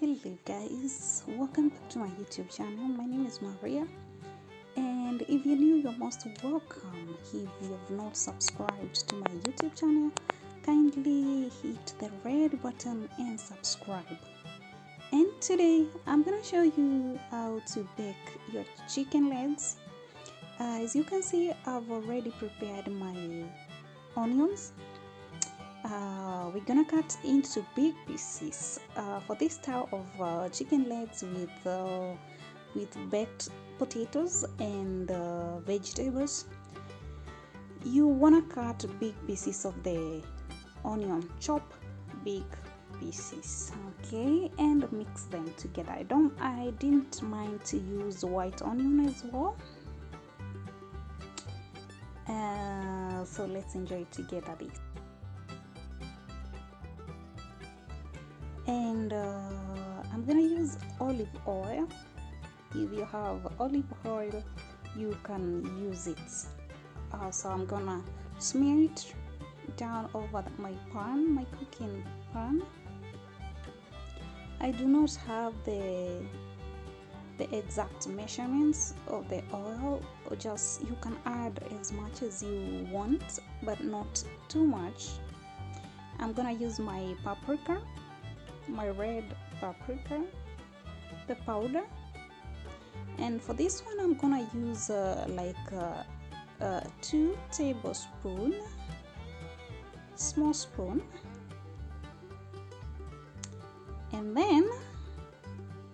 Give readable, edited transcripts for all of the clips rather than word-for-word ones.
Hello guys, welcome back to my YouTube channel. My name is Maria, and if you're new, you're most welcome. If you have not subscribed to my YouTube channel, kindly hit the red button and subscribe. And today I'm gonna show you how to bake your chicken legs. As you can see, I've already prepared my onions. We're gonna cut into big pieces for this style of chicken legs with baked potatoes and vegetables. You wanna cut big pieces of the onion, chop big pieces, okay, and mix them together. I didn't mind to use white onion as well. So let's enjoy together this. And I'm gonna use olive oil. If you have olive oil, you can use it. So I'm gonna smear it down over my cooking pan. I do not have the exact measurements of the oil, or just you can add as much as you want, but not too much. I'm gonna use my paprika, my red paprika, the powder, and for this one I'm gonna use 2 tablespoons, small spoon, and then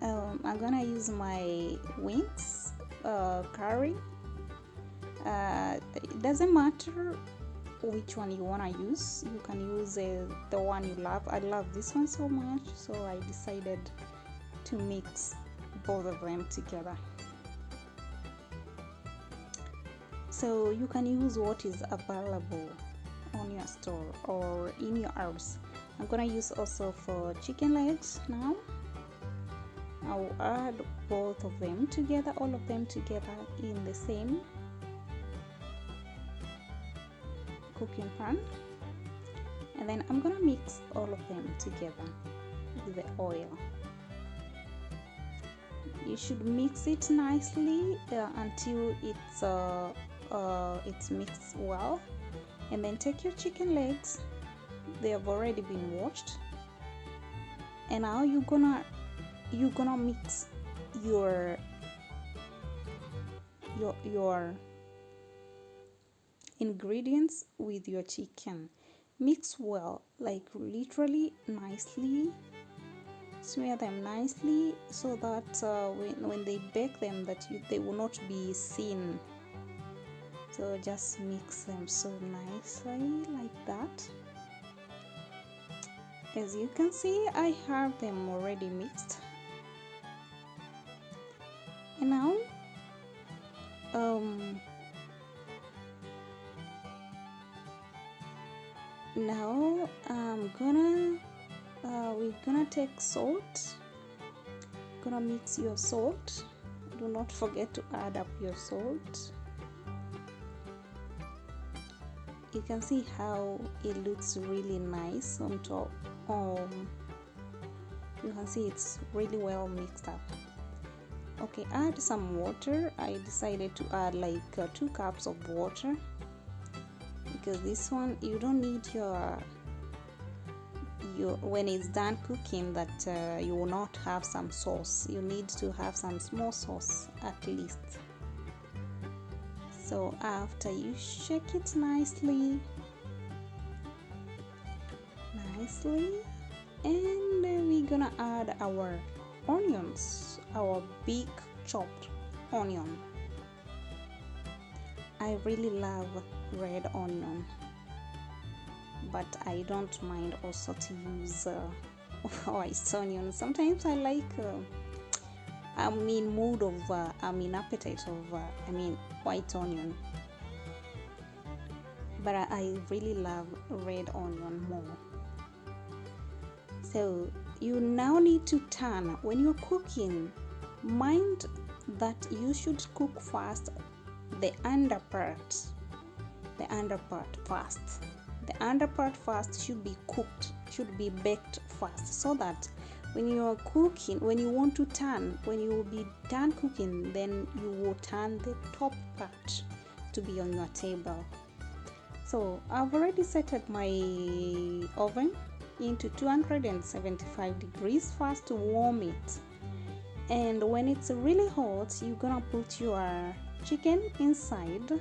I'm gonna use my wings curry. It doesn't matter which one you want to use. You can use the one you love. I love this one so much, so I decided to mix both of them together. So you can use what is available on your store or in your house. I'm gonna use also for chicken legs. Now I'll add both of them together, all of them together in the same cooking pan, and then I'm gonna mix all of them together with the oil. You should mix it nicely until it's mixed well, and then take your chicken legs. They have already been washed, and now you're gonna mix your ingredients with your chicken. Mix well, like literally nicely. Smear them nicely so that when they bake them, they will not be seen. So just mix them so nicely like that. As you can see, I have them already mixed, and now we're gonna take salt. Gonna mix your salt. Do not forget to add up your salt. You can see how it looks really nice on top. You can see it's really well mixed up. Okay, add some water. I decided to add 2 cups of water, because this one you don't need your when it's done cooking that you will not have some sauce. You need to have some small sauce at least. So after you shake it nicely, and we're gonna add our onions, our big chopped onion. I really love red onion, but I don't mind also to use white onion. Sometimes I like I'm in appetite of white onion, but I really love red onion more. So you now need to turn when you're cooking. Mind that you should cook first the under part first. The under part first should be cooked, should be baked first, so that when you are cooking, when you want to turn, when you will be done cooking, then you will turn the top part to be on your table. So I've already set up my oven into 275 degrees first to warm it. And when it's really hot, you're gonna put your chicken inside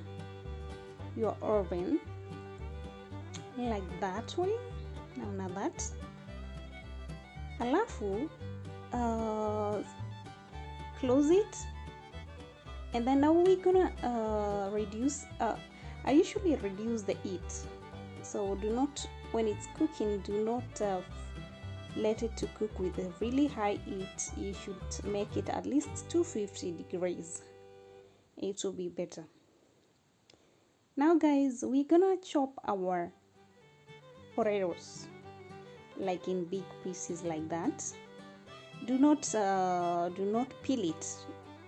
your oven like that way, namna that. Alafu close it, and then now we're gonna reduce. I usually reduce the heat, so do not, when it's cooking, do not let it to cook with a really high heat. You should make it at least 250 degrees. It will be better. Now guys, we're gonna chop our potatoes like in big pieces like that. Do not peel it.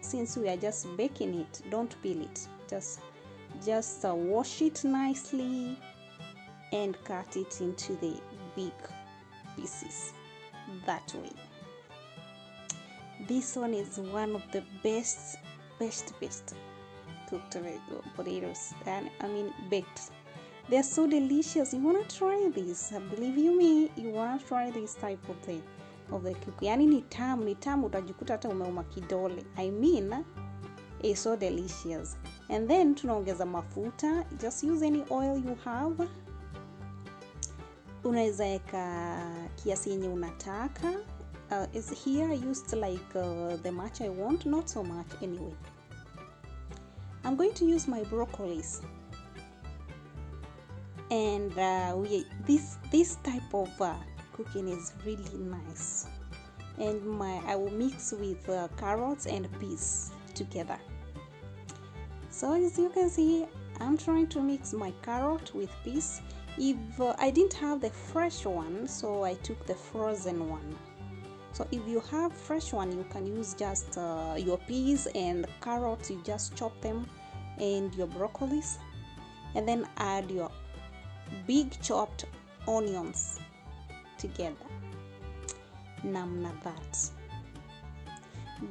Since we are just baking it, don't peel it. Just wash it nicely and cut it into the big pieces that way. This one is one of the best cooked potatoes, and I mean baked. They're so delicious. You wanna try this? Believe you me, you wanna try this type of the cookie. Yani ni tamu, utajikuta hata umeuma kidole. I mean, it's so delicious. And then tunaongeza mafuta. Just use any oil you have. Unaweza weka kiasi yenye unataka. Is here I used like the much I want, not so much anyway. I'm going to use my broccolis. And this type of cooking is really nice. And I will mix with carrots and peas together. So as you can see, I'm trying to mix my carrot with peas. If I didn't have the fresh one, so I took the frozen one. So if you have fresh one, you can use just your peas and carrots. You just chop them, and your broccolis, and then add your big chopped onions together. Namna that.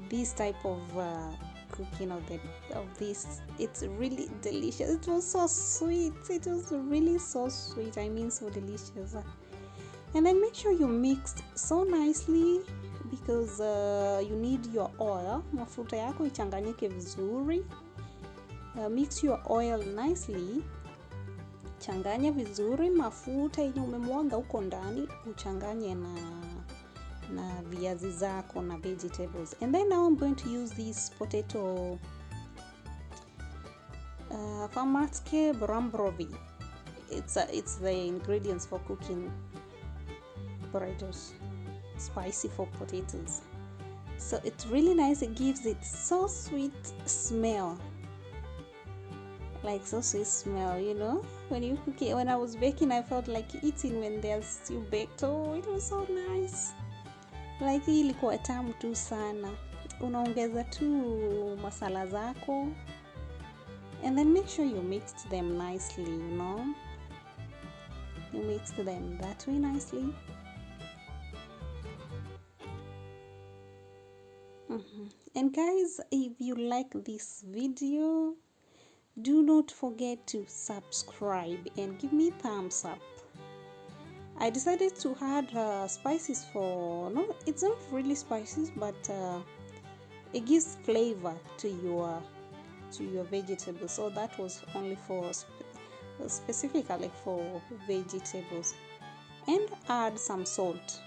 This type of cooking of this, it's really delicious. It was so sweet. It was really so sweet. I mean, so delicious. And then make sure you mix so nicely, because you need your oil. Mafuta yako ichanganyike vizuri. Mix your oil nicely. Changanya vizuri mafuta yenye umemwaga huko ndani, uchanganye na viazi zako na vegetables. And then now I'm going to use this potato Farmer's Brambrovi. It's the ingredients for cooking potatoes, spicy for potatoes. So it's really nice. It gives it so sweet smell. Like so sweet smell, you know. When you cook it, when I was baking, I felt like eating when they're still baked. Oh, it was so nice. Like hii ilikuwa tamu tu sana. Unaongeza tu masala zako, and then make sure you mixed them nicely, you know. You mixed them that way nicely. And guys, if you like this video, do not forget to subscribe and give me thumbs up. I decided to add spices for, no, it's not really spices, but it gives flavor to your vegetables. So that was only for specifically for vegetables. And add some salt.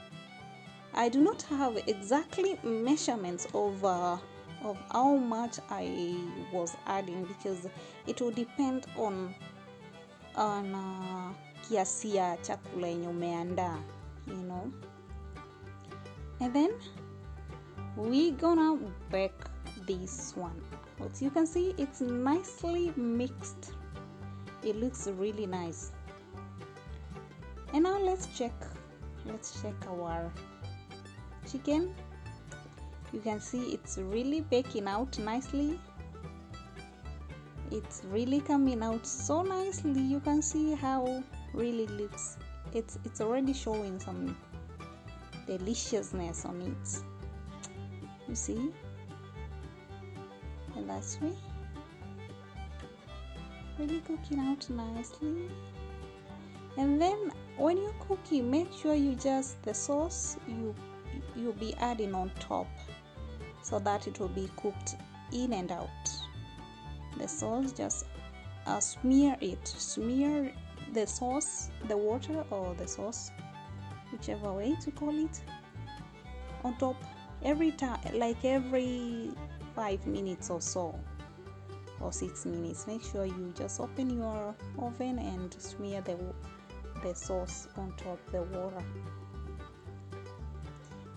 I do not have exactly measurements of how much I was adding, because it will depend on kiasi ya chakula yenye umeandaa, you know. And then we gonna bake this one. As you can see, it's nicely mixed. It looks really nice. And now let's check our chicken. You can see it's really baking out nicely. It's really coming out so nicely. You can see how really looks. It's already showing deliciousness on it. You see? And that's really cooking out nicely. And then when you're cooking, make sure you just the sauce you'll be adding on top, so that it will be cooked in and out. The sauce, just smear the sauce, the water or the sauce, whichever way to call it, on top every time, like every 5 minutes or so, or 6 minutes. Make sure you just open your oven and smear the sauce on top the water.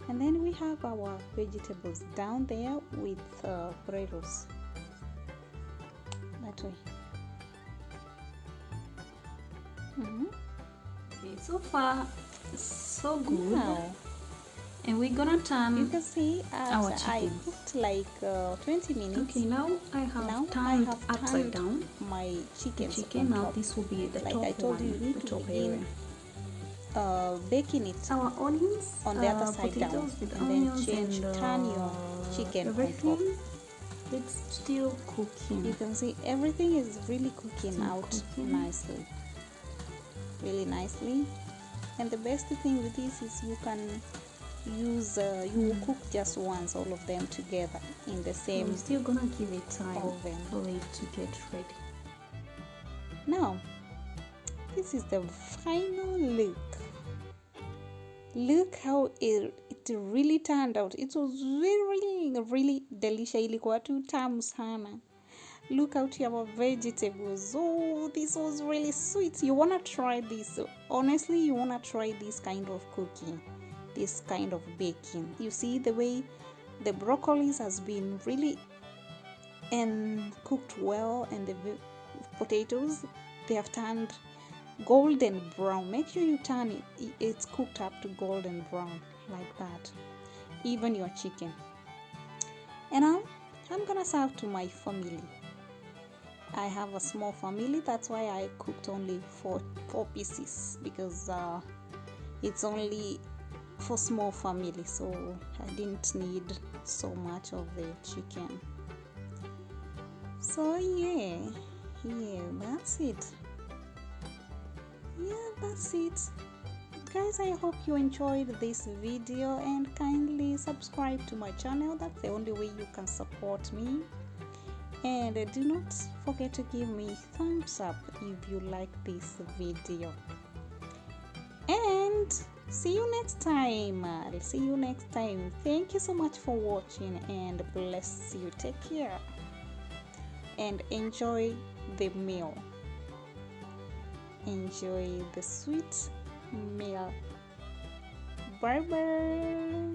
And then we have our vegetables down there with potatoes, that way. Okay, so far so good. Now, and we're gonna turn. You can see our chicken. I cooked like 20 minutes. Okay, now I have turned upside down my chicken. Now this will be the like top I told one, you, you need the to top begin baking it our onions on the other side down, and then turn your chicken on top. It's still cooking. You can see everything is really cooking nicely, really nicely. And the best thing with this is you can use you will cook just once all of them together in the same We're still gonna give it time oven for it to get ready. Now this is the final look. Look how it really turned out. It was really delicious. Ilikuwa tu tamu sana. Look out your vegetables. Oh, this was really sweet. You wanna try this? Honestly, you wanna try this kind of cooking, this kind of baking. You see the way the broccolis has been really cooked well, and the potatoes, they have turned golden brown. Make sure you turn it's cooked up to golden brown like that. Even your chicken. And now I'm gonna serve to my family. I have a small family, that's why I cooked only four pieces, because it's only for small family, so I didn't need so much of the chicken. So yeah, that's it. That's it, guys. I hope you enjoyed this video, and kindly subscribe to my channel. That's the only way you can support me. And do not forget to give me thumbs up if you like this video. And see you next time. I'll see you next time. Thank you so much for watching, and bless you. Take care and enjoy the meal. Enjoy the sweet meal. Bye bye.